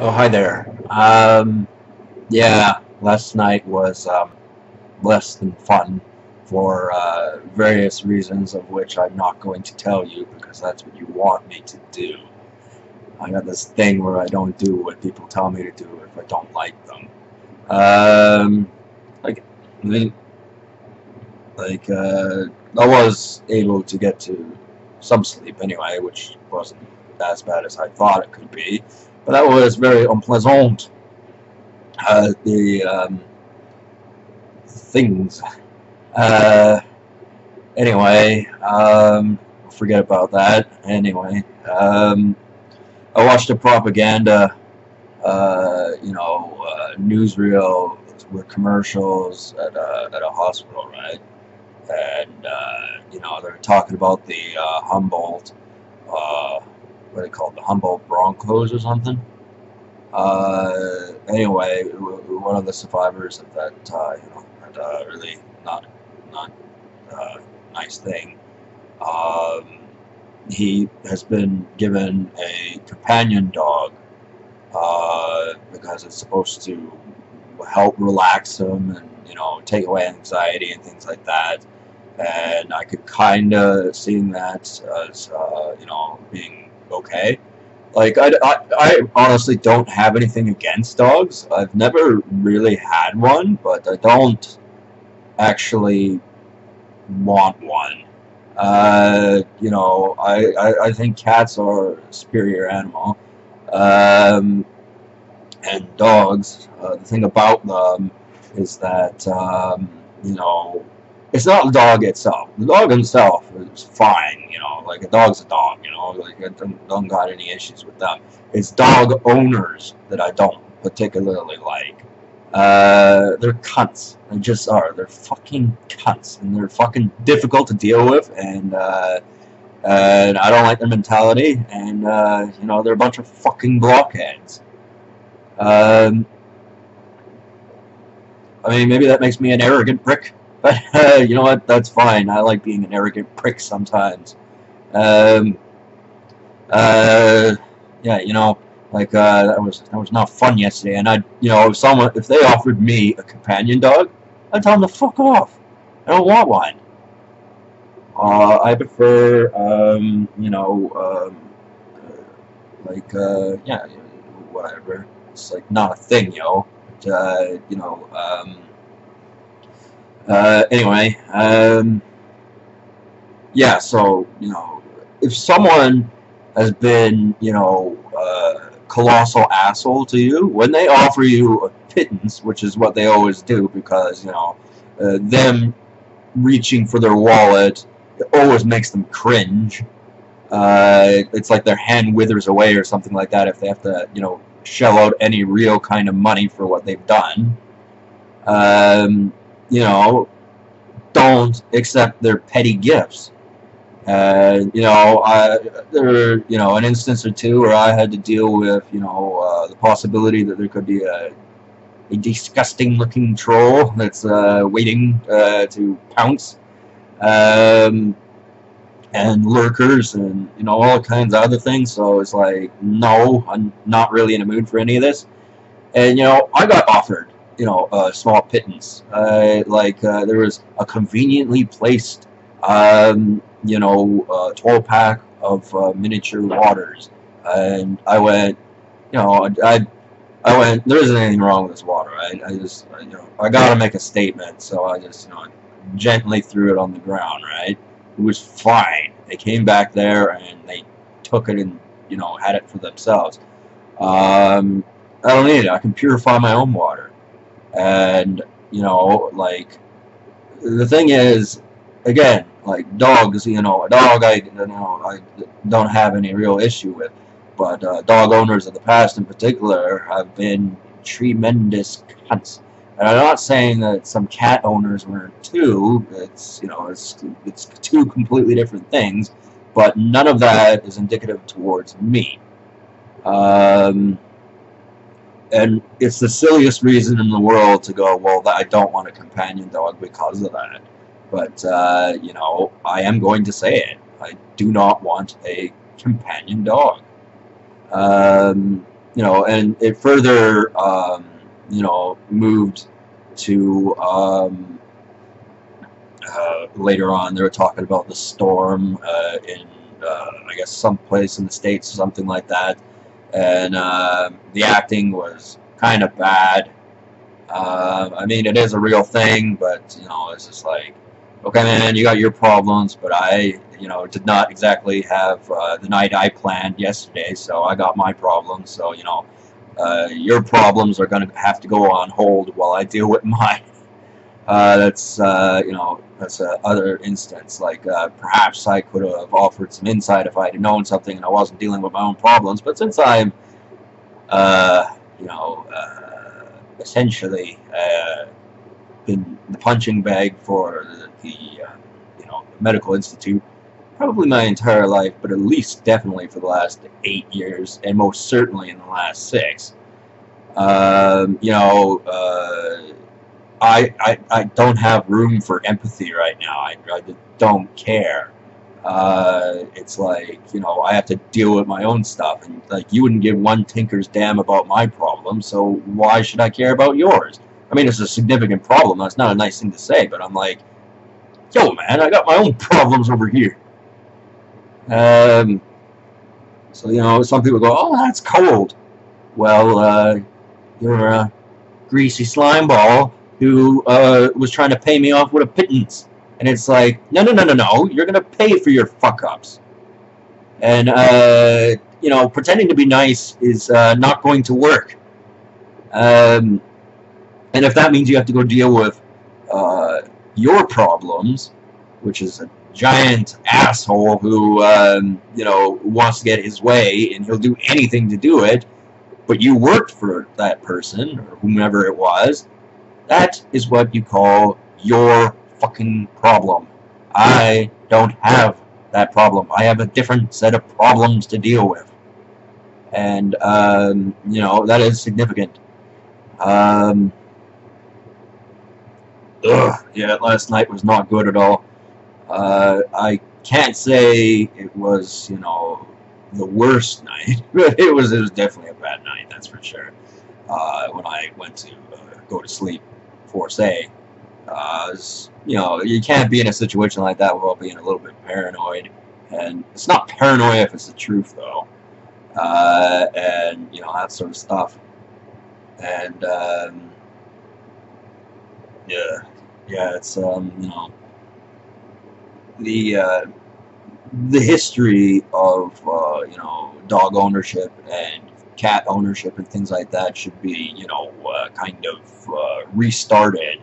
Oh, hi there. Yeah, last night was less than fun for various reasons of which I'm not going to tell you because that's what you want me to do. I got this thing where I don't do what people tell me to do if I don't like them. Um, like, I I was able to get to some sleep anyway, which wasn't as bad as I thought it could be, but that was very unpleasant. The things. Uh, anyway, forget about that. Anyway, I watched a propaganda, newsreel with commercials at a hospital, right? And they're talking about the Humboldt, what are they called, the Humboldt Broncos or something. Anyway, one of the survivors of that, had really not nice thing. Um, he has been given a companion dog because it's supposed to help relax him and take away anxiety and things like that. And I could kind of see that as being okay. Like I honestly don't have anything against dogs. I've never really had one, but I don't actually want one. I think cats are a superior animal. Um, and dogs, the thing about them is that, it's not the dog itself. The dog himself is fine, like a dog's a dog, like I don't got any issues with them. It's dog owners that I don't particularly like. They're cunts. They just are. They're fucking cunts, and they're fucking difficult to deal with, and I don't like their mentality, and they're a bunch of fucking blockheads. Um, I mean, maybe that makes me an arrogant prick, but you know what? That's fine. I like being an arrogant prick sometimes. Um, uh, yeah, that was not fun yesterday. And if they offered me a companion dog, I'd tell them to fuck off. I don't want one. I prefer, yeah, whatever. It's like not a thing, But, anyway, yeah. So if someone has been, colossal asshole to you when they offer you a pittance, which is what they always do, because them reaching for their wallet, it always makes them cringe. It's like their hand withers away or something like that if they have to, shell out any real kind of money for what they've done. Um, you know, don't accept their petty gifts. There, an instance or two where I had to deal with, the possibility that there could be a disgusting-looking troll that's waiting to pounce. Um, and lurkers and all kinds of other things. So it's like, no, I'm not really in a mood for any of this. And I got offered a small pittance. There was a conveniently placed 12 pack of miniature waters, and I went, I went, there isn't anything wrong with this water. I gotta make a statement, so I just gently threw it on the ground, right? It was fine. They came back there and they took it and had it for themselves. I don't need it. I can purify my own water. And the thing is, again, like dogs, a dog I don't have any real issue with, but dog owners of the past in particular have been tremendous cunts. And I'm not saying that some cat owners weren't too. It's two completely different things, but none of that is indicative towards me. Um, and it's the silliest reason in the world to go, well, I don't want a companion dog because of that. But I am going to say it. I do not want a companion dog. Um, and it further, moved to, later on. They were talking about the storm in, I guess, some place in the States or something like that, and the acting was kind of bad. I mean, it is a real thing, but it's just like, okay, man, you got your problems, but I, did not exactly have the night I planned yesterday, so I got my problems. So, your problems are going to have to go on hold while I deal with mine. That's other instance. Like, perhaps I could have offered some insight if I had known something and I wasn't dealing with my own problems. But since I'm, uh, you know, uh, essentially been the punching bag for the medical institute, probably my entire life, but at least definitely for the last 8 years, and most certainly in the last 6. Um, you know, uh, I don't have room for empathy right now. I don't care. It's like, I have to deal with my own stuff, and like, you wouldn't give one tinker's damn about my problem, so why should I care about yours? I mean, it's a significant problem. That's not a nice thing to say, but I'm like, yo, man, I got my own problems over here. Um, so, some people go, oh, that's cold. Well, you're a greasy slime ball who was trying to pay me off with a pittance. And it's like, no, no, no, no, no. You're going to pay for your fuck-ups. And, pretending to be nice is not going to work. Um, and if that means you have to go deal with your problems, which is a giant asshole who, wants to get his way, and he'll do anything to do it, but you worked for that person, or whomever it was, that is what you call your fucking problem. I don't have that problem. I have a different set of problems to deal with. And, that is significant. Yeah, last night was not good at all. I can't say it was, the worst night, but it was definitely a bad night, that's for sure. When I went to go to sleep for say, you can't be in a situation like that without being a little bit paranoid, and it's not paranoia if it's the truth though, and that sort of stuff, and yeah, it's the history of dog ownership and cat ownership and things like that should be kind of restarted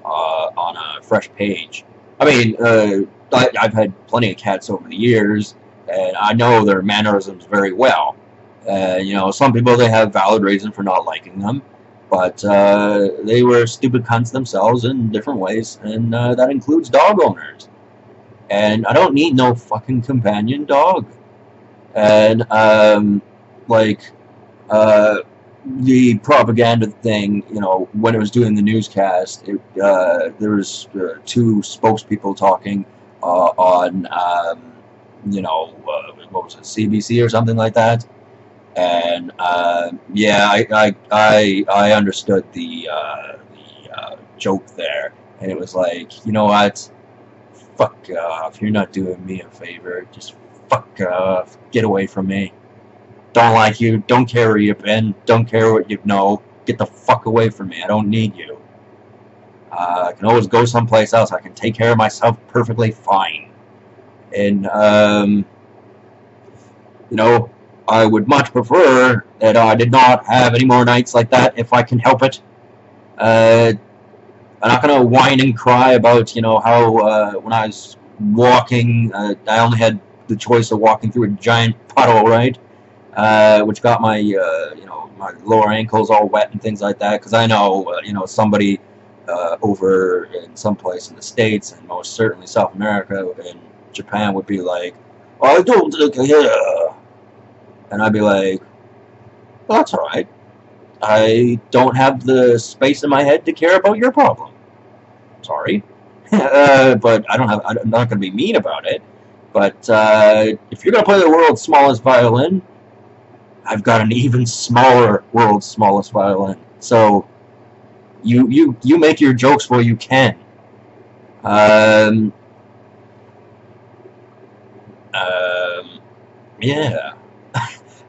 on a fresh page. I mean, I've had plenty of cats over the years, and I know their mannerisms very well. Some people, they have valid reason for not liking them, but they were stupid cunts themselves in different ways, and that includes dog owners. And I don't need no fucking companion dog. And like the propaganda thing, when it was doing the newscast, there was 2 spokespeople talking on what was it, CBC or something like that. And yeah, I understood the joke there, and it was like, you know what? Fuck off. You're not doing me a favor. Just fuck off. Get away from me. Don't like you. Don't care where you've been. Don't care what you know. Get the fuck away from me. I don't need you. I can always go someplace else. I can take care of myself perfectly fine. And, I would much prefer that I did not have any more nights like that if I can help it. I'm not going to whine and cry about, how when I was walking, I only had the choice of walking through a giant puddle, right? Which got my, my lower ankles all wet and things like that. Because I know, somebody over in some place in the States, and most certainly South America and Japan, would be like, I don't care. And I'd be like, well, that's alright. I don't have the space in my head to care about your problem. Sorry. But I'm not going to be mean about it. But if you're going to play the world's smallest violin, I've got an even smaller world's smallest violin. So you make your jokes where you can. Um, um, yeah.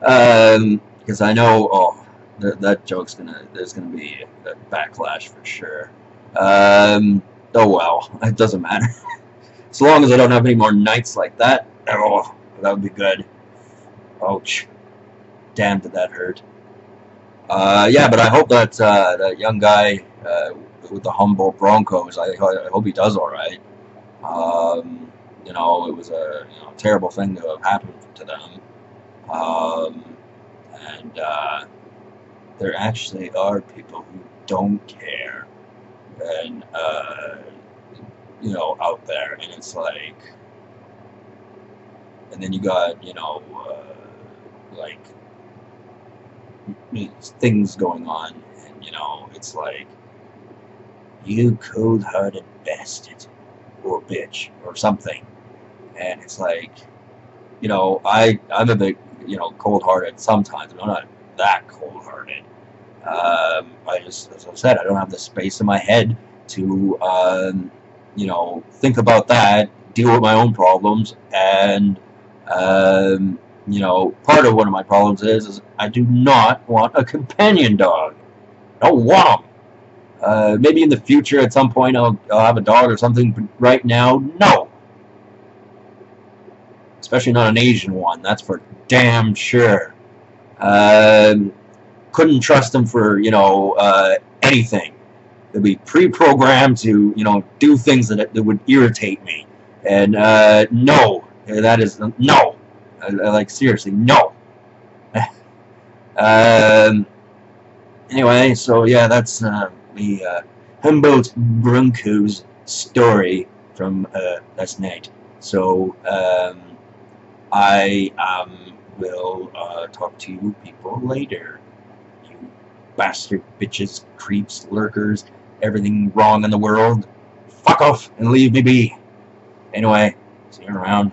Because I know, that joke's there's gonna be a backlash for sure. Oh well, it doesn't matter. As long as I don't have any more nights like that, oh, that would be good. Ouch. Damn, did that hurt. Yeah, but I hope that that young guy with the Humboldt Broncos, I hope he does all right. You know, it was a terrible thing to have happened to them. Um, and there actually are people who don't care, and out there, and it's like, and then you got like things going on, and it's like, you cold-hearted bastard or bitch or something, and it's like, I'm a bit cold-hearted sometimes, but I'm not that cold-hearted. I just, as I said, I don't have the space in my head to think about that, deal with my own problems, and part of one of my problems is I do not want a companion dog. I don't want them. Maybe in the future at some point I'll have a dog or something, but right now, no. Especially not an Asian one, that's for damn sure. Couldn't trust them for, anything. They'd be pre-programmed to, do things that would irritate me. And, no. That is, no. Like, seriously, no. Anyway, so yeah, that's the Humboldt Broncos story from last night. So I will talk to you people later. You bastard bitches, creeps, lurkers, everything wrong in the world. Fuck off and leave me be. Anyway, see you around.